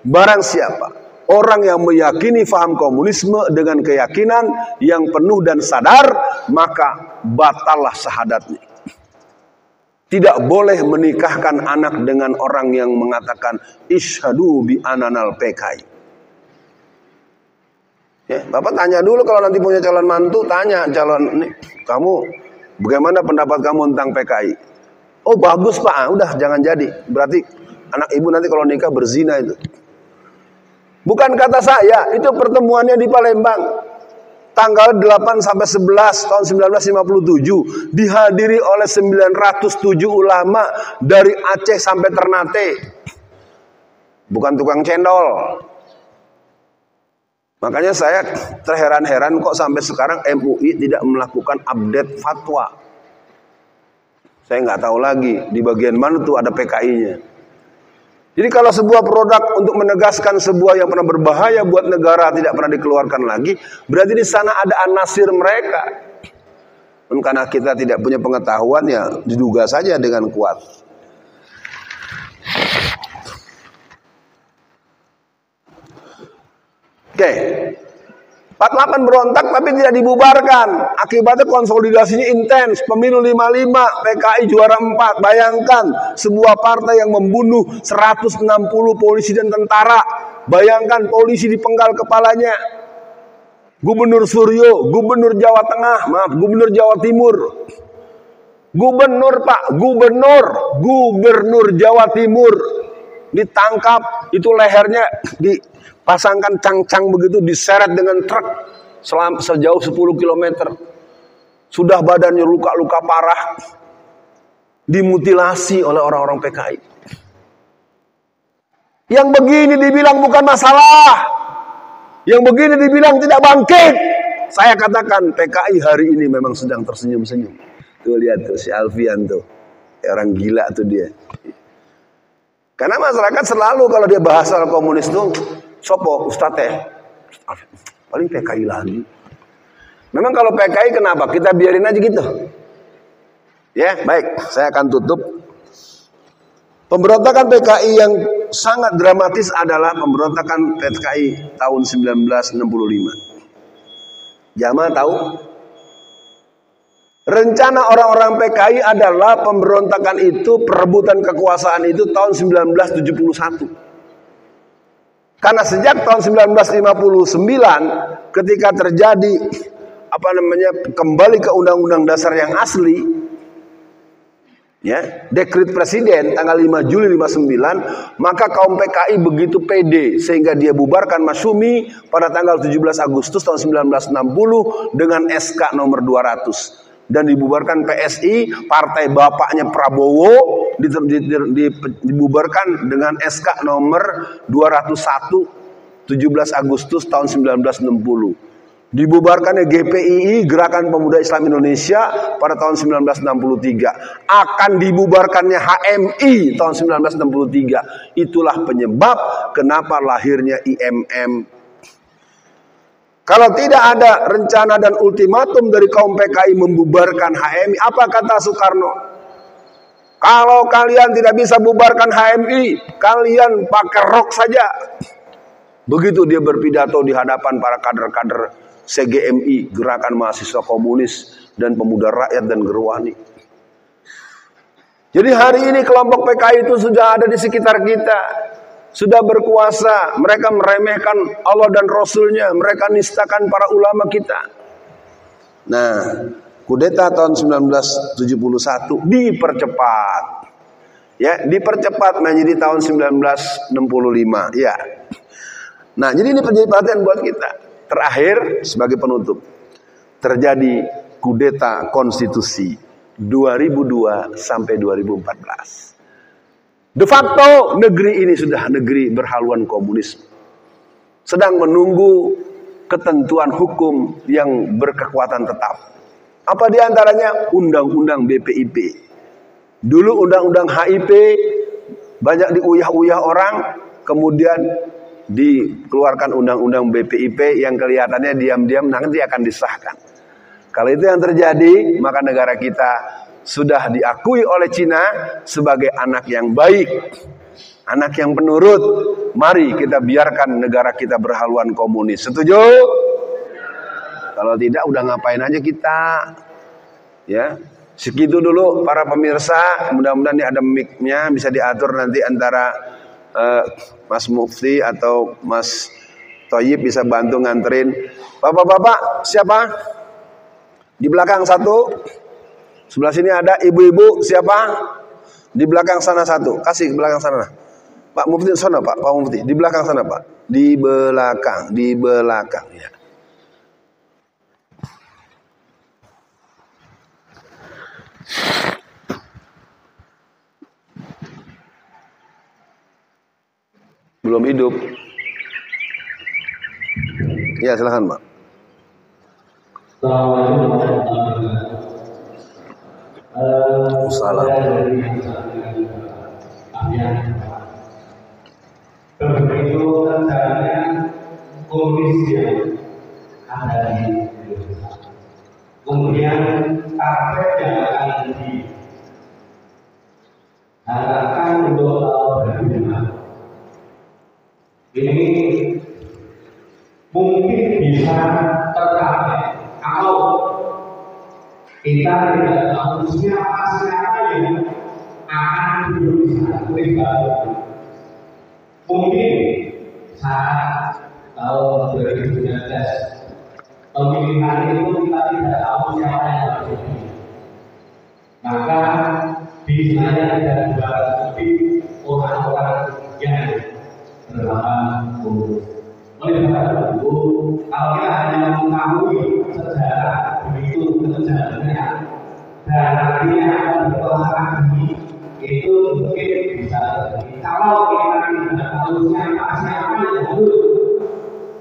barang siapa orang yang meyakini faham komunisme dengan keyakinan yang penuh dan sadar, maka batallah syahadatnya. Tidak boleh menikahkan anak dengan orang yang mengatakan isyhadu bi ananal PKI. Ya, Bapak tanya dulu kalau nanti punya calon mantu, tanya calon ini, kamu bagaimana pendapat kamu tentang PKI? Oh bagus Pak, udah jangan jadi. Berarti anak ibu nanti kalau nikah berzina itu. Bukan kata saya, itu pertemuannya di Palembang. Tanggal 8 sampai 11 tahun 1957 dihadiri oleh 907 ulama dari Aceh sampai Ternate. Bukan tukang cendol. Makanya saya terheran-heran kok sampai sekarang MUI tidak melakukan update fatwa. Saya nggak tahu lagi di bagian mana tuh ada PKI-nya. Jadi kalau sebuah produk untuk menegaskan sebuah yang pernah berbahaya buat negara tidak pernah dikeluarkan lagi, berarti di sana ada anasir mereka. Dan karena kita tidak punya pengetahuan, ya diduga saja dengan kuat. Oke. 48 berontak tapi tidak dibubarkan. Akibatnya konsolidasinya intens. Pemilu 55, PKI juara 4. Bayangkan sebuah partai yang membunuh 160 polisi dan tentara. Bayangkan polisi dipenggal kepalanya. Gubernur Suryo, Gubernur Jawa Tengah, Gubernur Jawa Timur. Gubernur Pak, gubernur Jawa Timur ditangkap, itu lehernya dipasangkan cang-cang begitu, diseret dengan truk sejauh 10 km. Sudah badannya luka-luka parah, dimutilasi oleh orang-orang PKI. Yang begini dibilang bukan masalah, yang begini dibilang tidak bangkit. Saya katakan PKI hari ini memang sedang tersenyum-senyum. Tuh lihat tuh si Alfian tuh, orang gila tuh dia. Karena masyarakat selalu kalau dia bahas soal komunis tuh, sopo Ustadz paling PKI lagi. Memang kalau PKI kenapa? Kita biarin aja gitu. Ya, baik, saya akan tutup. Pemberontakan PKI yang sangat dramatis adalah pemberontakan PKI tahun 1965. Jamaah tahu? Rencana orang-orang PKI adalah pemberontakan itu, perebutan kekuasaan itu tahun 1971. Karena sejak tahun 1959 ketika terjadi kembali ke Undang-Undang Dasar yang asli, ya, dekret presiden tanggal 5 Juli 59, maka kaum PKI begitu pede sehingga dia bubarkan Masyumi pada tanggal 17 Agustus tahun 1960 dengan SK nomor 200. Dan dibubarkan PSI, partai bapaknya Prabowo, dibubarkan dengan SK nomor 201 17 Agustus tahun 1960. Dibubarkannya GPII, Gerakan Pemuda Islam Indonesia, pada tahun 1963. Akan dibubarkannya HMI tahun 1963. Itulah penyebab kenapa lahirnya IMM. Kalau tidak ada rencana dan ultimatum dari kaum PKI membubarkan HMI, apa kata Soekarno? Kalau kalian tidak bisa bubarkan HMI, kalian pakai rok saja. Begitu dia berpidato di hadapan para kader-kader CGMI, Gerakan Mahasiswa Komunis dan Pemuda Rakyat dan Gerwani. Jadi hari ini kelompok PKI itu sudah ada di sekitar kita. Sudah berkuasa, mereka meremehkan Allah dan Rasulnya, mereka nistakan para ulama kita. Nah, kudeta tahun 1971 dipercepat. Ya, dipercepat menjadi tahun 1965, ya. Nah, jadi ini menjadi perhatian buat kita. Terakhir sebagai penutup, terjadi kudeta konstitusi 2002 sampai 2014. De facto negeri ini sudah negeri berhaluan komunisme. Sedang menunggu ketentuan hukum yang berkekuatan tetap. Apa diantaranya? Undang-undang BPIP. Dulu undang-undang HIP banyak diuyah-uyah orang, kemudian dikeluarkan undang-undang BPIP yang kelihatannya diam-diam nanti akan disahkan. Kalau itu yang terjadi, maka negara kita sudah diakui oleh Cina sebagai anak yang baik, anak yang penurut. Mari kita biarkan negara kita berhaluan komunis. Setuju? Kalau tidak, udah ngapain aja kita? Ya, segitu dulu para pemirsa. Mudah-mudahan ini ada mic-nya, bisa diatur nanti antara Mas Mufti atau Mas Thoyib bisa bantu nganterin. Bapak-bapak, siapa? Di belakang satu. Sebelah sini ada ibu-ibu, siapa? Di belakang sana satu. Kasih ke belakang sana. Pak Mufti sana, Pak Mufti. Di belakang sana, Pak. Di belakang ya. Belum hidup. Ya, silakan, Pak. Salah. Begitu terjadinya komunis yang ada di Indonesia. Kemudian target yang akan diharapkan untuk berguna. Ini mungkin bisa tercapai kalau kita tidak tahu siapa yang akan duduk di sana terlibat. Mungkin saat tahun 2019 pemilihan itu kita tidak tahu siapa yang terjadi. Maka di saya ada 200 lebih orang-orang yang berlahan umur. Oleh sebab itu, kalau kita hanya mengetahui sejarah begitu kejalannya dan nantinya akan berkelas lagi, itu mungkin bisa terjadi. Kalau kita tidak tahu siapa yang harus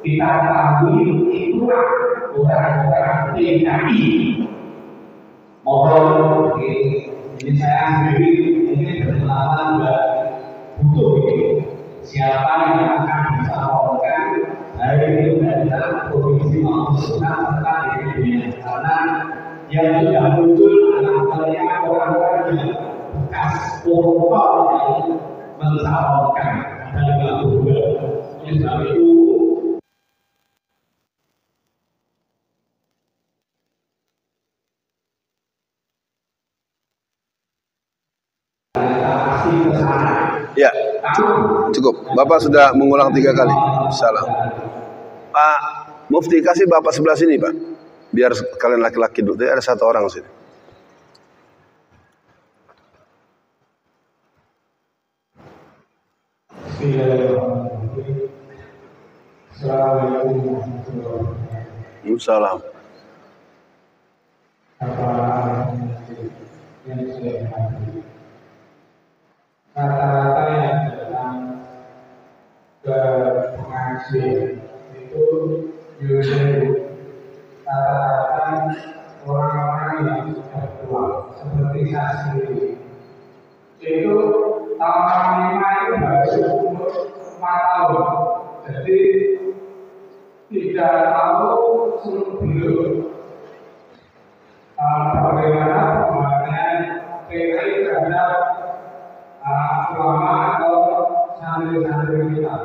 kita ketahui, itulah orang-orang PKI. Mohon ini saya sendiri ini berpengalaman butuh ini. Siapa yang akan bisa melakukan dari itu dari dalam provinsi maupun serta di dunia, karena yang sudah muncul adalah orang-orang yang bekas koruptor yang mencalonkan ada 52. Oleh sebab itu ya, cukup. Bapak sudah mengulang 3 kali. Salam. Pak Mufti, kasih Bapak sebelah sini, Pak. Biar kalian laki-laki dulu. Ada 1 orang sini. Salam. Rata-rata yang datang ke pengajian itu rata-rata orang-orang yang sudah tua seperti saya sendiri. Itu tahun 5 itu baru umur 4 tahun, jadi tidak tahu sebelum bagaimana pembahasan PKI terhadap ulama atau santri-santri kita.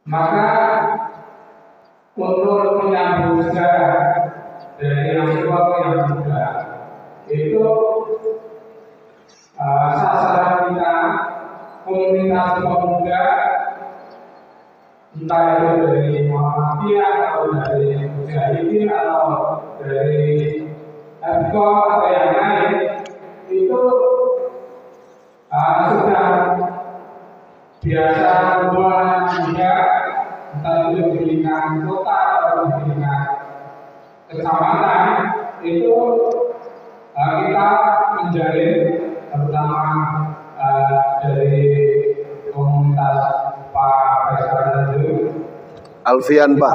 Maka untuk menyambung sejarah dari yang tua ke yang muda itu sasaran kita komunitas pemuda, entah itu dari Muhammadiyah atau dari Mujahidin atau dari FKO atau yang lain, itu sudah biasa membuat juga, entah itu di lingkungan kota atau di lingkungan kecamatan, itu kita menjalin terutama dari komunitas Pak Faisal Alfian, Pak.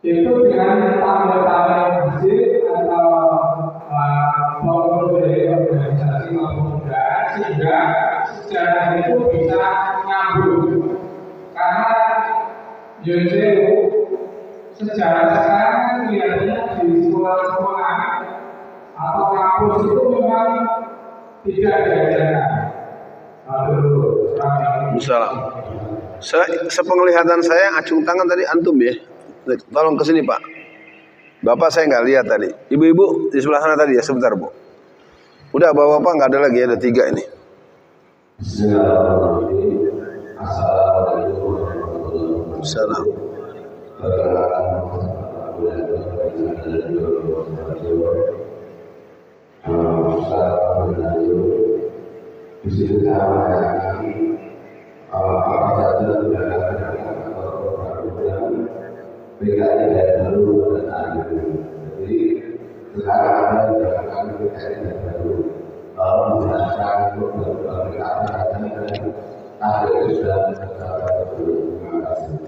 Itu dengan tanda-tanda masjid atau maupun dari organisasi maupun budaya, sehingga sejarah itu bisa nyambung. Karena sejarah sekarang kelihatannya di sekolah-sekolah atau kampus itu memang tidak diajarkan. Salam. Sepenglihatan saya, acung tangan tadi antum ya. Tolong ke sini, Pak. Bapak saya nggak lihat tadi. Ibu-ibu di sebelah sana tadi ya, sebentar, Bu. Udah, Bapak nggak ada lagi, ada 3 ini. Salam. PKI dari dulu dan jadi sekarang ada gerakan PKI dari dulu. Kalau menjelaskan program PKI ada itu sudah tercapai dulu. Terima kasih.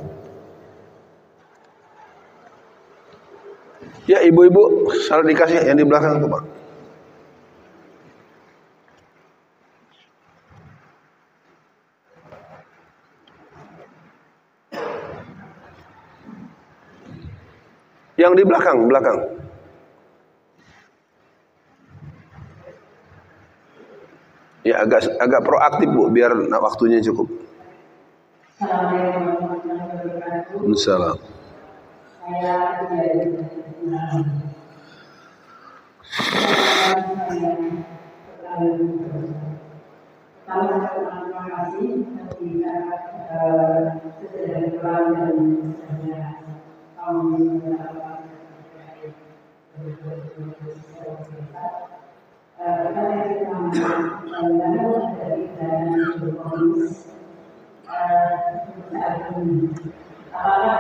Ya, ibu-ibu, salah dikasih yang di belakang tuh, Pak. Yang di belakang. Ya, agak proaktif, Bu, biar waktunya cukup. Assalamualaikum warahmatullahi wabarakatuh. Waalaikumsalam. Saya terima kasih memberikan sejarah dan sejarah tahun Apakah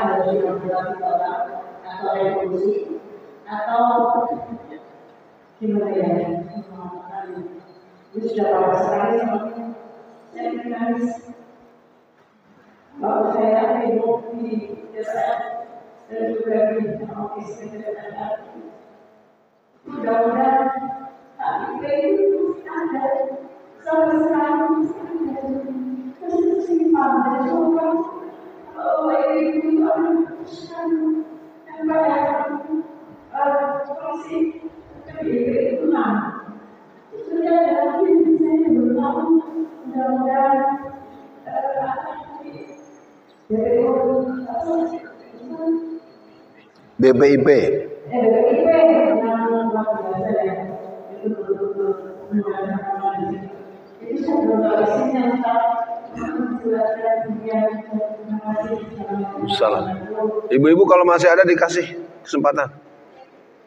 harus dilakukan total atau revolusi atau gimana ya? Ini sudah lama sekali saya menangis. Waktu saya hidup di desa dan juga di ofis sekretariat. Mudah-mudahan tapi itu ada sampai sekarang masih simpan dan coba itu yang pada polisi itu sudah ada saya belum tahu mudah-mudahan BPIP Salam. Ibu-ibu kalau masih ada dikasih kesempatan.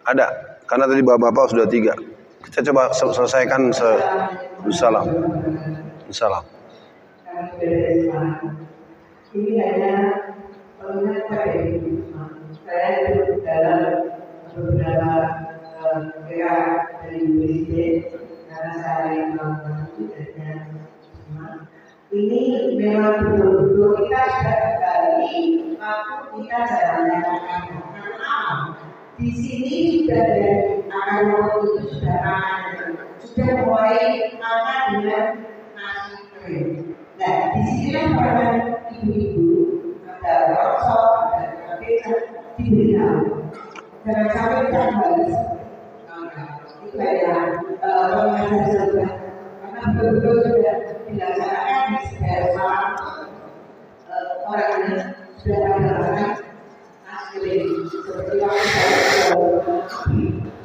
Ada, karena tadi bapak-bapak sudah 3. Kita coba selesaikan salam. Salam. Ini hanya mengingat saya itu dalam beberapa gerak dari WSD karena saya yang melakukan tugasnya. Ini memang betul-betul kita sudah kembali waktu kita jalannya akan di sini sudah dari akan itu sudah mulai makan dengan nasi kering. Nah, di sini pada ibu-ibu ada workshop, ada KPK diberitahu. Jangan sampai kita balik. Itu adalah pengajar sekolah. Karena betul-betul sudah dilaksanakan di setiap malam. Orang ini sudah melaksanakan asli seperti waktu saya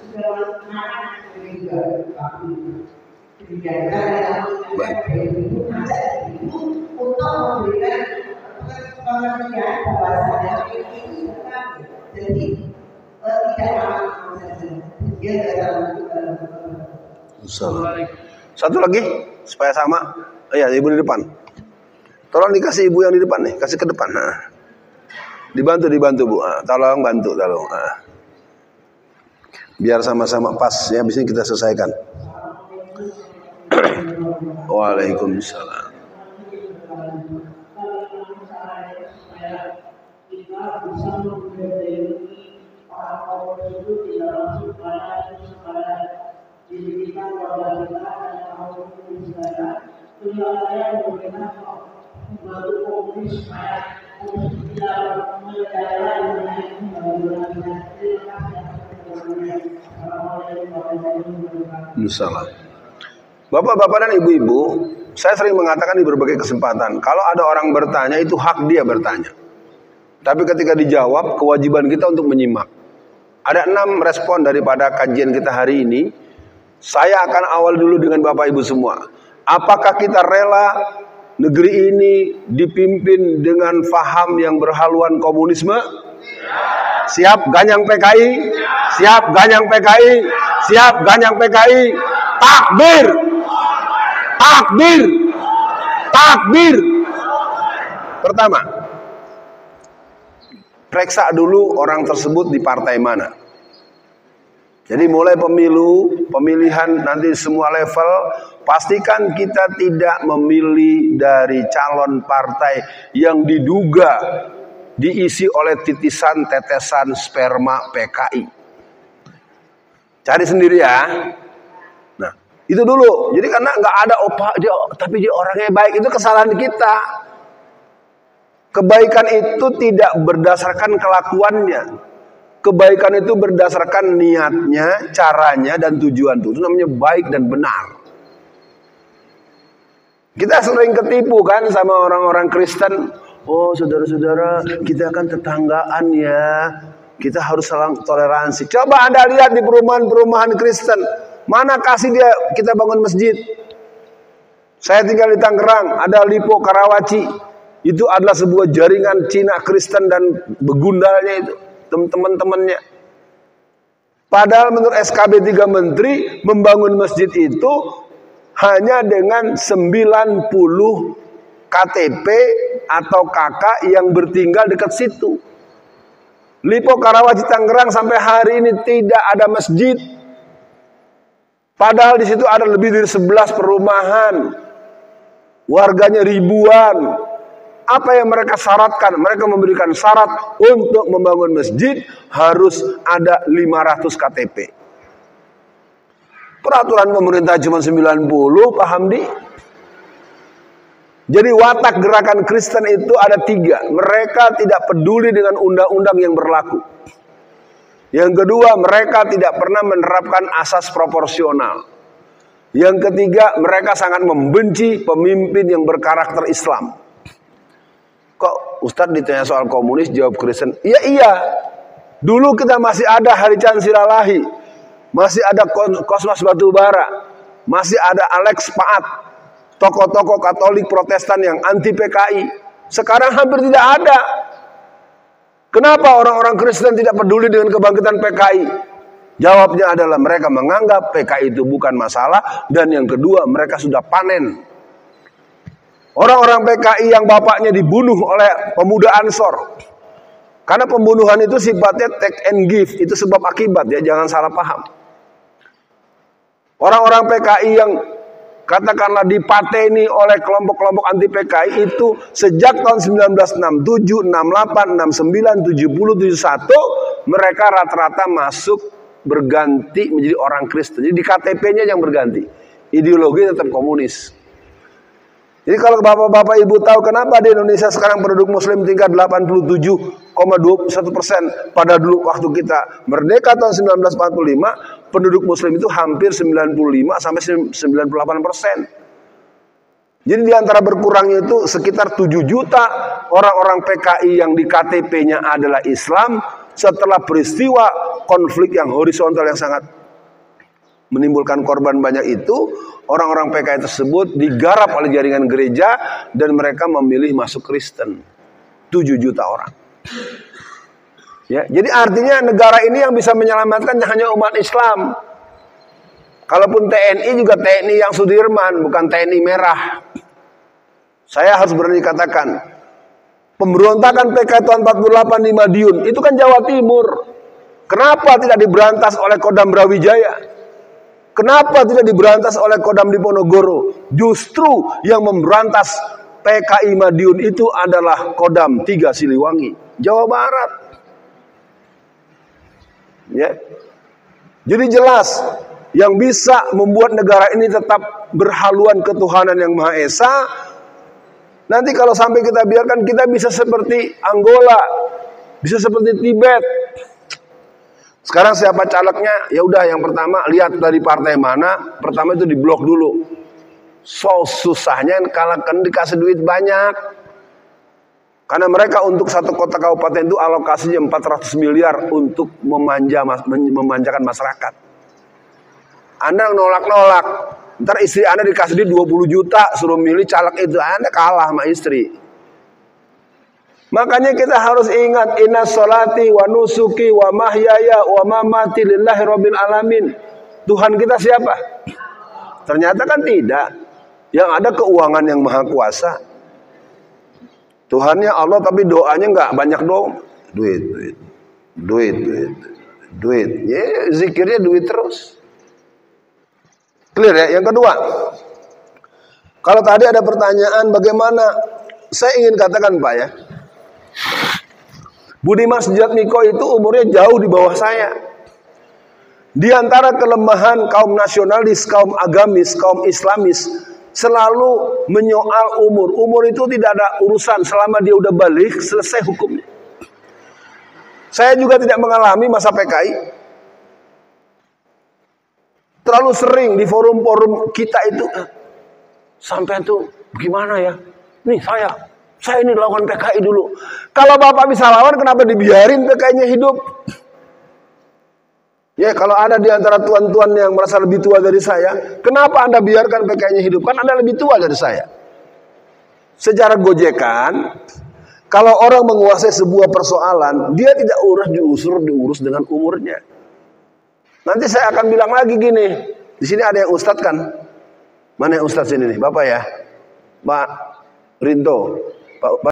sudah makan asli juga waktu itu. Demikian ibu untuk memberikan pengertian bahwasanya ini jadi tidak aman saja. Dia dalam satu lagi supaya sama. Iya, ibu di depan. Tolong dikasih ibu yang di depan nih, kasih ke depan. Nah. Dibantu Bu. Nah, tolong bantu. Nah. Biar sama-sama pas ya, habis ini kita selesaikan. Waalaikumsalam. Salam. Bapak-bapak dan ibu-ibu, saya sering mengatakan di berbagai kesempatan, kalau ada orang bertanya itu hak dia bertanya. Tapi ketika dijawab, kewajiban kita untuk menyimak. Ada 6 respon daripada kajian kita hari ini. Saya akan awal dulu dengan Bapak Ibu semua. Apakah kita rela negeri ini dipimpin dengan faham yang berhaluan komunisme? Siap ganyang PKI? Siap ganyang PKI? Siap ganyang PKI? Takbir! Takbir! Takbir! Pertama, periksa dulu orang tersebut di partai mana. Jadi mulai pemilihan nanti semua level, pastikan kita tidak memilih dari calon partai yang diduga diisi oleh titisan tetesan sperma PKI. Cari sendiri ya. Nah, itu dulu. Jadi karena nggak ada tapi dia orangnya baik, itu kesalahan kita. Kebaikan itu tidak berdasarkan kelakuannya. Kebaikan itu berdasarkan niatnya, caranya, dan tujuan itu namanya baik dan benar. Kita sering ketipu kan sama orang-orang Kristen. Oh saudara-saudara, kita kan tetanggaan ya. Kita harus saling toleransi. Coba Anda lihat di perumahan-perumahan Kristen. Mana kasih dia kita bangun masjid. Saya tinggal di Tangerang, ada Lipo Karawaci. Itu adalah sebuah jaringan Cina Kristen dan begundalnya itu. Teman-temannya. Padahal menurut SKB 3 Menteri, membangun masjid itu hanya dengan 90 KTP atau KK yang bertinggal dekat situ. Lipo Karawaci Tangerang sampai hari ini tidak ada masjid. Padahal di situ ada lebih dari 11 perumahan. Warganya ribuan. Apa yang mereka syaratkan? Mereka memberikan syarat untuk membangun masjid harus ada 500 KTP. Peraturan pemerintah cuma 90, Pak Hamdi. Jadi watak gerakan Kristen itu ada 3. Mereka tidak peduli dengan undang-undang yang berlaku. Yang kedua, mereka tidak pernah menerapkan asas proporsional. Yang ketiga, mereka sangat membenci pemimpin yang berkarakter Islam. Kok Ustadz ditanya soal komunis jawab Kristen? Iya. Dulu kita masih ada Harican Silalahi, masih ada Kosmas Batubara, masih ada Alex Paat, tokoh-tokoh Katolik Protestan yang anti PKI. Sekarang hampir tidak ada. Kenapa orang-orang Kristen tidak peduli dengan kebangkitan PKI? Jawabnya adalah mereka menganggap PKI itu bukan masalah, dan yang kedua mereka sudah panen. Orang-orang PKI yang bapaknya dibunuh oleh pemuda Ansor. Karena pembunuhan itu sifatnya take and give, itu sebab akibat ya, jangan salah paham. Orang-orang PKI yang katakanlah dipateni oleh kelompok-kelompok anti PKI itu sejak tahun 1967, 68, 69, 70, 71 mereka rata-rata masuk berganti menjadi orang Kristen. Jadi di KTP-nya yang berganti. Ideologi tetap komunis. Jadi kalau bapak-bapak ibu tahu kenapa di Indonesia sekarang penduduk muslim tingkat 87,21%, pada dulu waktu kita merdeka tahun 1945, penduduk muslim itu hampir 95 sampai 98%. Jadi di antara berkurangnya itu sekitar 7 juta orang-orang PKI yang di KTP-nya adalah Islam setelah peristiwa konflik yang horizontal yang sangat menimbulkan korban banyak itu. Orang-orang PKI tersebut digarap oleh jaringan gereja dan mereka memilih masuk Kristen. 7 juta orang. Ya, jadi artinya negara ini yang bisa menyelamatkan hanya umat Islam. Kalaupun TNI juga TNI yang Sudirman, bukan TNI merah. Saya harus berani katakan, pemberontakan PKI tahun 48 di Madiun itu kan Jawa Timur. Kenapa tidak diberantas oleh Kodam Brawijaya? Kenapa tidak diberantas oleh Kodam Diponegoro? Justru yang memberantas PKI Madiun itu adalah Kodam 3 Siliwangi, Jawa Barat. Ya. Jadi jelas yang bisa membuat negara ini tetap berhaluan ketuhanan yang Maha Esa. Nanti kalau sampai kita biarkan, kita bisa seperti Angola, bisa seperti Tibet. Sekarang siapa calegnya? Ya udah, yang pertama lihat dari partai mana. Pertama itu diblok dulu. So susahnya kalau kan dikasih duit banyak. Karena mereka untuk satu kota kabupaten itu alokasinya 400 miliar untuk memanjakan masyarakat. Anda nolak-nolak. Ntar istri Anda dikasih duit 20 juta suruh milih caleg itu, Anda kalah sama istri. Makanya kita harus ingat, inna sholati wa nusuki wa mahyaya wa mamati lillahi rabbil alamin. Tuhan kita siapa? Ternyata kan tidak. Yang ada keuangan yang maha kuasa. Tuhannya Allah tapi doanya enggak banyak dong. Duit. Ya, zikirnya duit terus. Clear ya? Yang kedua, kalau tadi ada pertanyaan bagaimana, saya ingin katakan Pak ya, Budiman Sujatmiko itu umurnya jauh di bawah saya. Di antara kelemahan kaum nasionalis, kaum agamis, kaum islamis, selalu menyoal umur. Umur itu tidak ada urusan, selama dia udah balik, selesai hukumnya. Saya juga tidak mengalami masa PKI. Terlalu sering di forum-forum kita itu, sampai itu gimana ya? Nih saya ini lawan PKI dulu. Kalau Bapak bisa lawan, kenapa dibiarin PKI-nya hidup? Ya, kalau ada di antara tuan-tuan yang merasa lebih tua dari saya, kenapa Anda biarkan PKI-nya hidup? Kan Anda lebih tua dari saya. Secara gojekan, kalau orang menguasai sebuah persoalan, dia tidak diurus dengan umurnya. Nanti saya akan bilang lagi gini. Di sini ada yang ustadz kan? Mana yang ustadz sini nih? Bapak ya? Pak Rinto. Pak